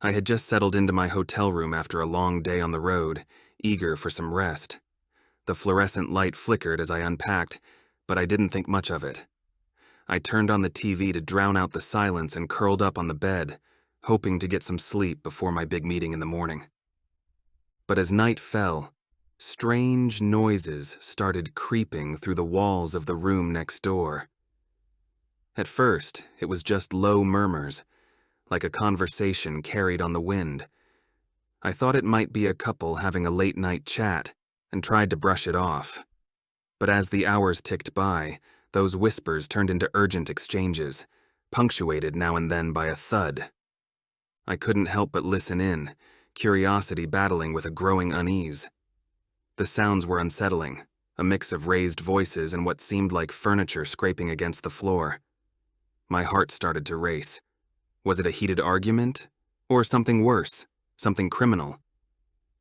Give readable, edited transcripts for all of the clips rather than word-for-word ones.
I had just settled into my hotel room after a long day on the road, eager for some rest. The fluorescent light flickered as I unpacked, but I didn't think much of it. I turned on the TV to drown out the silence and curled up on the bed, hoping to get some sleep before my big meeting in the morning. But as night fell, strange noises started creeping through the walls of the room next door. At first, it was just low murmurs, like a conversation carried on the wind. I thought it might be a couple having a late-night chat and tried to brush it off. But as the hours ticked by, those whispers turned into urgent exchanges, punctuated now and then by a thud. I couldn't help but listen in, curiosity battling with a growing unease. The sounds were unsettling, a mix of raised voices and what seemed like furniture scraping against the floor. My heart started to race. Was it a heated argument? Or something worse, something criminal?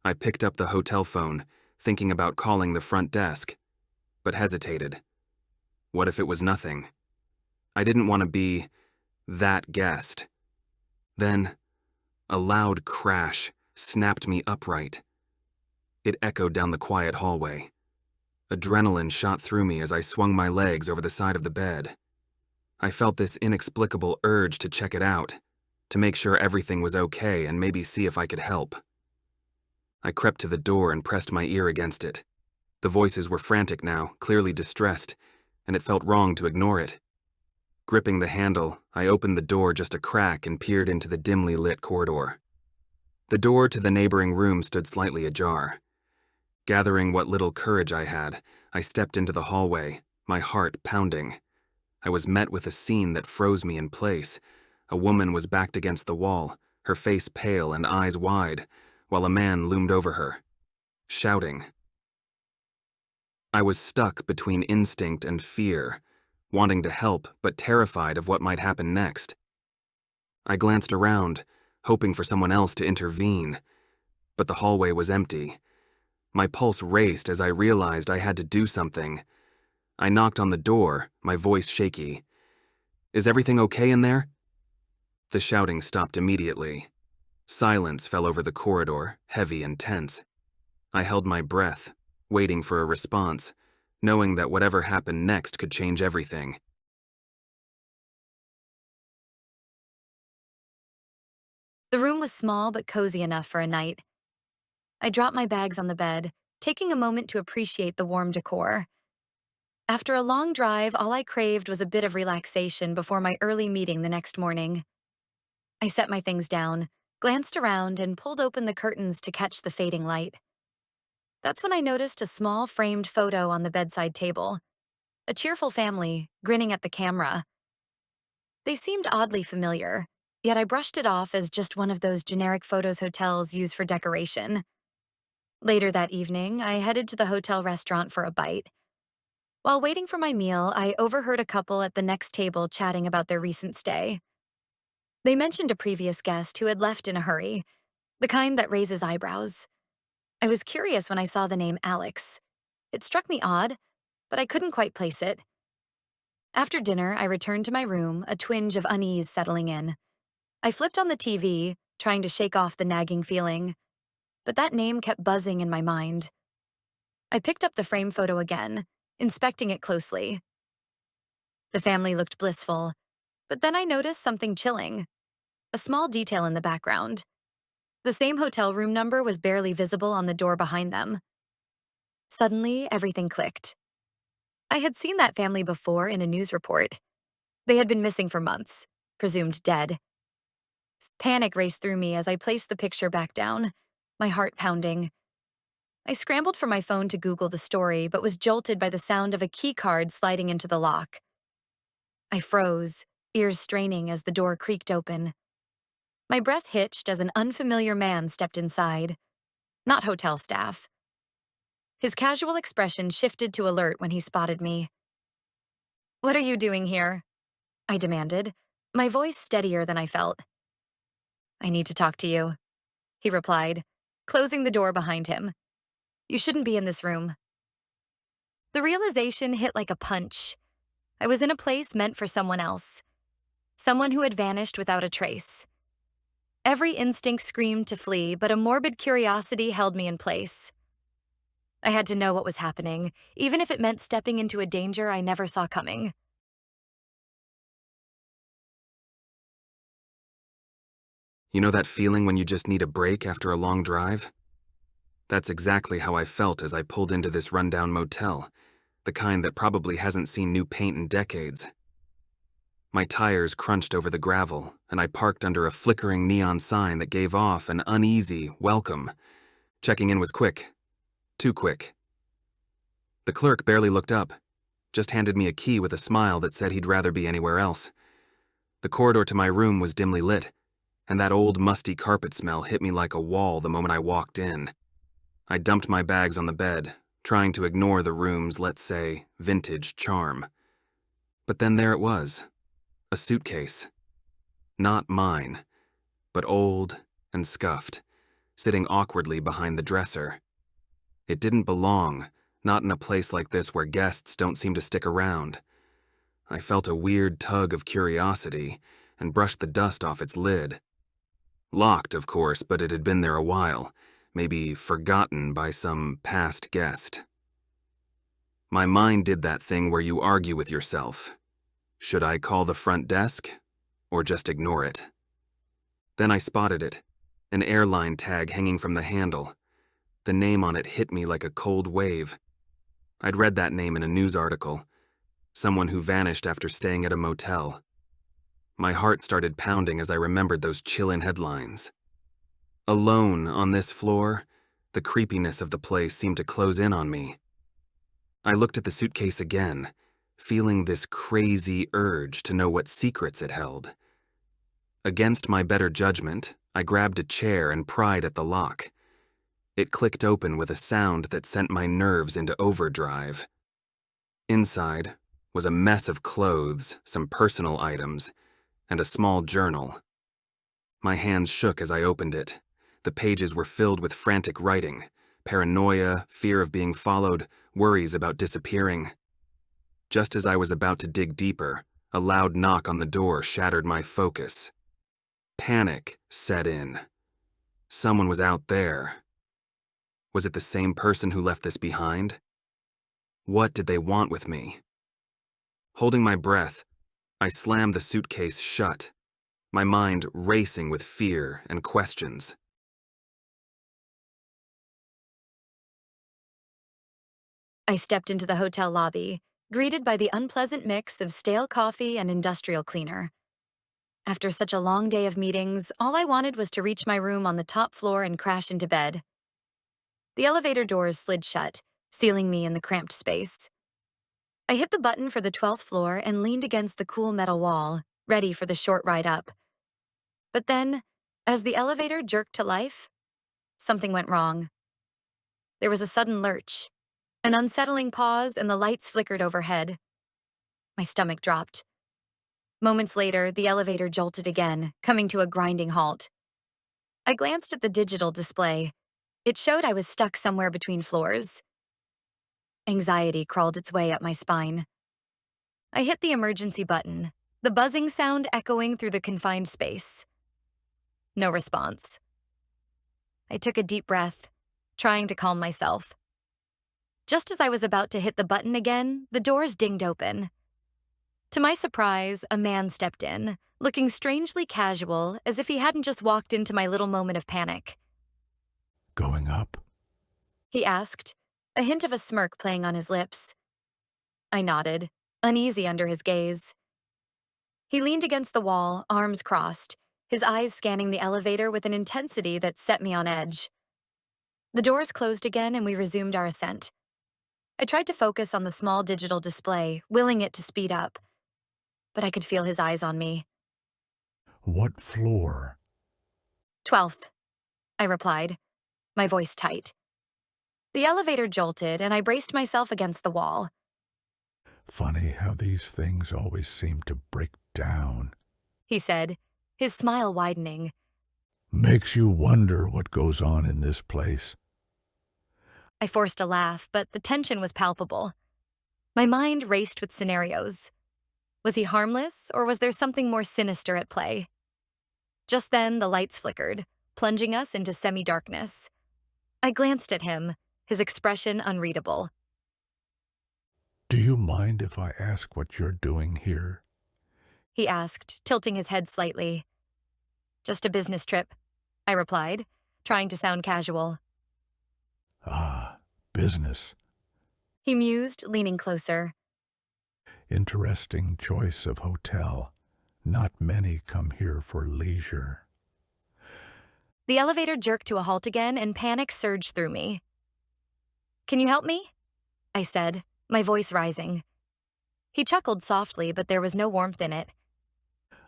I picked up the hotel phone, thinking about calling the front desk, but hesitated. What if it was nothing? I didn't want to be that guest. Then, a loud crash snapped me upright. It echoed down the quiet hallway. Adrenaline shot through me as I swung my legs over the side of the bed. I felt this inexplicable urge to check it out, to make sure everything was okay and maybe see if I could help. I crept to the door and pressed my ear against it. The voices were frantic now, clearly distressed, and it felt wrong to ignore it. Gripping the handle, I opened the door just a crack and peered into the dimly lit corridor. The door to the neighboring room stood slightly ajar. Gathering what little courage I had, I stepped into the hallway, my heart pounding. I was met with a scene that froze me in place. A woman was backed against the wall, her face pale and eyes wide, while a man loomed over her, shouting. I was stuck between instinct and fear, wanting to help but terrified of what might happen next. I glanced around, hoping for someone else to intervene, but the hallway was empty. My pulse raced as I realized I had to do something. I knocked on the door, my voice shaky. "Is everything okay in there?" The shouting stopped immediately. Silence fell over the corridor, heavy and tense. I held my breath, waiting for a response, knowing that whatever happened next could change everything. The room was small but cozy enough for a night. I dropped my bags on the bed, taking a moment to appreciate the warm decor. After a long drive, all I craved was a bit of relaxation before my early meeting the next morning. I set my things down, glanced around, and pulled open the curtains to catch the fading light. That's when I noticed a small framed photo on the bedside table. A cheerful family, grinning at the camera. They seemed oddly familiar, yet I brushed it off as just one of those generic photos hotels use for decoration. Later that evening, I headed to the hotel restaurant for a bite. While waiting for my meal, I overheard a couple at the next table chatting about their recent stay. They mentioned a previous guest who had left in a hurry, the kind that raises eyebrows. I was curious when I saw the name Alex. It struck me odd, but I couldn't quite place it. After dinner, I returned to my room, a twinge of unease settling in. I flipped on the TV, trying to shake off the nagging feeling, but that name kept buzzing in my mind. I picked up the frame photo again, inspecting it closely. The family looked blissful, but then I noticed something chilling, a small detail in the background. The same hotel room number was barely visible on the door behind them. Suddenly, everything clicked. I had seen that family before in a news report. They had been missing for months, presumed dead. Panic raced through me as I placed the picture back down, my heart pounding. I scrambled for my phone to Google the story, but was jolted by the sound of a key card sliding into the lock. I froze, ears straining as the door creaked open. My breath hitched as an unfamiliar man stepped inside. Not hotel staff. His casual expression shifted to alert when he spotted me. "What are you doing here?" I demanded, my voice steadier than I felt. "I need to talk to you," he replied, closing the door behind him. "You shouldn't be in this room." The realization hit like a punch. I was in a place meant for someone else. Someone who had vanished without a trace. Every instinct screamed to flee, but a morbid curiosity held me in place. I had to know what was happening, even if it meant stepping into a danger I never saw coming. You know that feeling when you just need a break after a long drive? That's exactly how I felt as I pulled into this rundown motel, the kind that probably hasn't seen new paint in decades. My tires crunched over the gravel, and I parked under a flickering neon sign that gave off an uneasy welcome. Checking in was quick. Too quick. The clerk barely looked up, just handed me a key with a smile that said he'd rather be anywhere else. The corridor to my room was dimly lit, and that old musty carpet smell hit me like a wall the moment I walked in. I dumped my bags on the bed, trying to ignore the room's, let's say, vintage charm. But then there it was, a suitcase. Not mine, but old and scuffed, sitting awkwardly behind the dresser. It didn't belong, not in a place like this where guests don't seem to stick around. I felt a weird tug of curiosity and brushed the dust off its lid. Locked, of course, but it had been there a while, maybe forgotten by some past guest. My mind did that thing where you argue with yourself. Should I call the front desk, or just ignore it? Then I spotted it, an airline tag hanging from the handle. The name on it hit me like a cold wave. I'd read that name in a news article. Someone who vanished after staying at a motel. My heart started pounding as I remembered those chilling headlines. Alone on this floor, the creepiness of the place seemed to close in on me. I looked at the suitcase again, feeling this crazy urge to know what secrets it held. Against my better judgment, I grabbed a chair and pried at the lock. It clicked open with a sound that sent my nerves into overdrive. Inside was a mess of clothes, some personal items, and a small journal. My hands shook as I opened it. The pages were filled with frantic writing, paranoia, fear of being followed, worries about disappearing. Just as I was about to dig deeper, a loud knock on the door shattered my focus. Panic set in. Someone was out there. Was it the same person who left this behind? What did they want with me? Holding my breath, I slammed the suitcase shut, my mind racing with fear and questions. I stepped into the hotel lobby, greeted by the unpleasant mix of stale coffee and industrial cleaner. After such a long day of meetings, all I wanted was to reach my room on the top floor and crash into bed. The elevator doors slid shut, sealing me in the cramped space. I hit the button for the 12th floor and leaned against the cool metal wall, ready for the short ride up. But then, as the elevator jerked to life, something went wrong. There was a sudden lurch, an unsettling pause, and the lights flickered overhead. My stomach dropped. Moments later, the elevator jolted again, coming to a grinding halt. I glanced at the digital display. It showed I was stuck somewhere between floors. Anxiety crawled its way up my spine. I hit the emergency button, the buzzing sound echoing through the confined space. No response. I took a deep breath, trying to calm myself. Just as I was about to hit the button again, the doors dinged open. To my surprise, a man stepped in, looking strangely casual, as if he hadn't just walked into my little moment of panic. Going up? He asked, a hint of a smirk playing on his lips. I nodded, uneasy under his gaze. He leaned against the wall, arms crossed, his eyes scanning the elevator with an intensity that set me on edge. The doors closed again and we resumed our ascent. I tried to focus on the small digital display, willing it to speed up. But I could feel his eyes on me. What floor? 12th, I replied, my voice tight. The elevator jolted and I braced myself against the wall. Funny how these things always seem to break down, He said, his smile widening. Makes you wonder what goes on in this place. I forced a laugh, but the tension was palpable. My mind raced with scenarios. Was he harmless, or was there something more sinister at play? Just then, the lights flickered, plunging us into semi-darkness. I glanced at him, his expression unreadable. Do you mind if I ask what you're doing here? He asked, tilting his head slightly. Just a business trip, I replied, trying to sound casual. Ah, business. He mused, leaning closer. Interesting choice of hotel. Not many come here for leisure. The elevator jerked to a halt again, and panic surged through me. Can you help me? I said, my voice rising. He chuckled softly, but there was no warmth in it.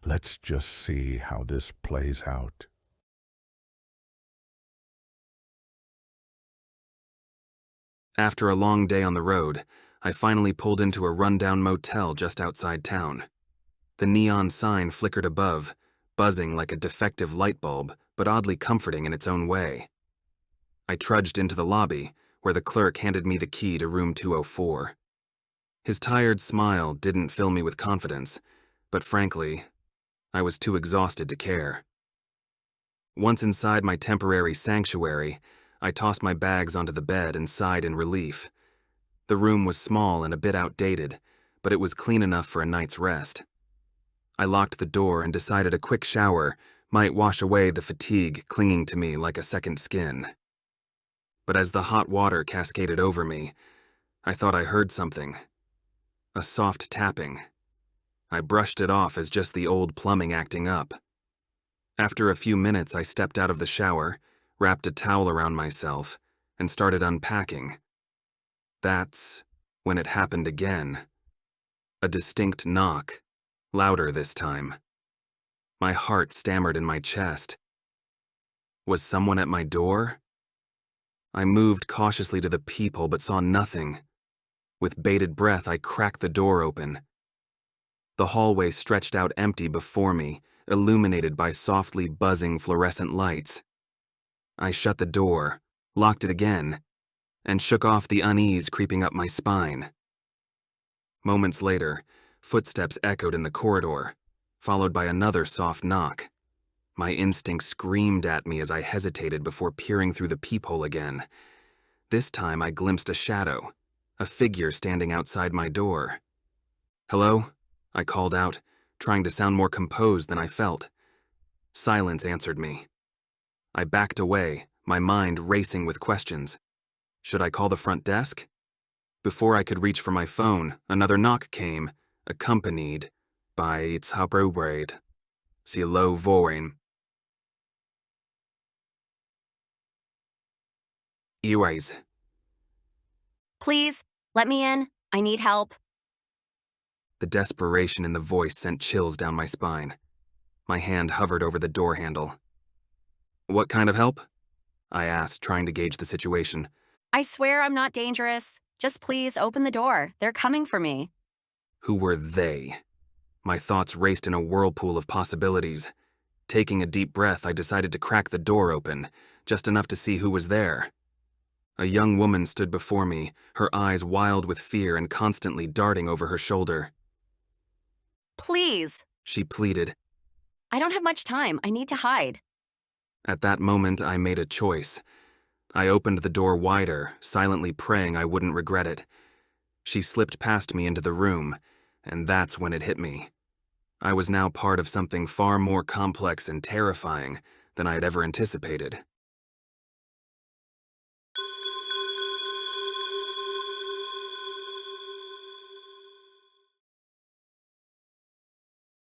Let's just see how this plays out. After a long day on the road, I finally pulled into a rundown motel just outside town. The neon sign flickered above, buzzing like a defective light bulb, but oddly comforting in its own way. I trudged into the lobby, where the clerk handed me the key to room 204. His tired smile didn't fill me with confidence, but frankly, I was too exhausted to care. Once inside my temporary sanctuary, I tossed my bags onto the bed and sighed in relief. The room was small and a bit outdated, but it was clean enough for a night's rest. I locked the door and decided a quick shower might wash away the fatigue clinging to me like a second skin. But as the hot water cascaded over me, I thought I heard something. A soft tapping. I brushed it off as just the old plumbing acting up. After a few minutes, I stepped out of the shower, wrapped a towel around myself, and started unpacking. That's when it happened again. A distinct knock, louder this time. My heart stammered in my chest. Was someone at my door? I moved cautiously to the peephole but saw nothing. With bated breath, I cracked the door open. The hallway stretched out empty before me, illuminated by softly buzzing fluorescent lights. I shut the door, locked it again, and shook off the unease creeping up my spine. Moments later, footsteps echoed in the corridor, followed by another soft knock. My instinct screamed at me as I hesitated before peering through the peephole again. This time I glimpsed a shadow, a figure standing outside my door. "Hello?" I called out, trying to sound more composed than I felt. Silence answered me. I backed away, my mind racing with questions. Should I call the front desk? Before I could reach for my phone, another knock came, accompanied by "It's Happerbraid. Sie lo vorin." Erase. Please, let me in. I need help. The desperation in the voice sent chills down my spine. My hand hovered over the door handle. "What kind of help?" I asked, trying to gauge the situation. I swear I'm not dangerous. Just please open the door. They're coming for me. Who were they? My thoughts raced in a whirlpool of possibilities. Taking a deep breath, I decided to crack the door open, just enough to see who was there. A young woman stood before me, her eyes wild with fear and constantly darting over her shoulder. Please. She pleaded. I don't have much time. I need to hide. At that moment, I made a choice. I opened the door wider, silently praying I wouldn't regret it. She slipped past me into the room, and that's when it hit me. I was now part of something far more complex and terrifying than I had ever anticipated.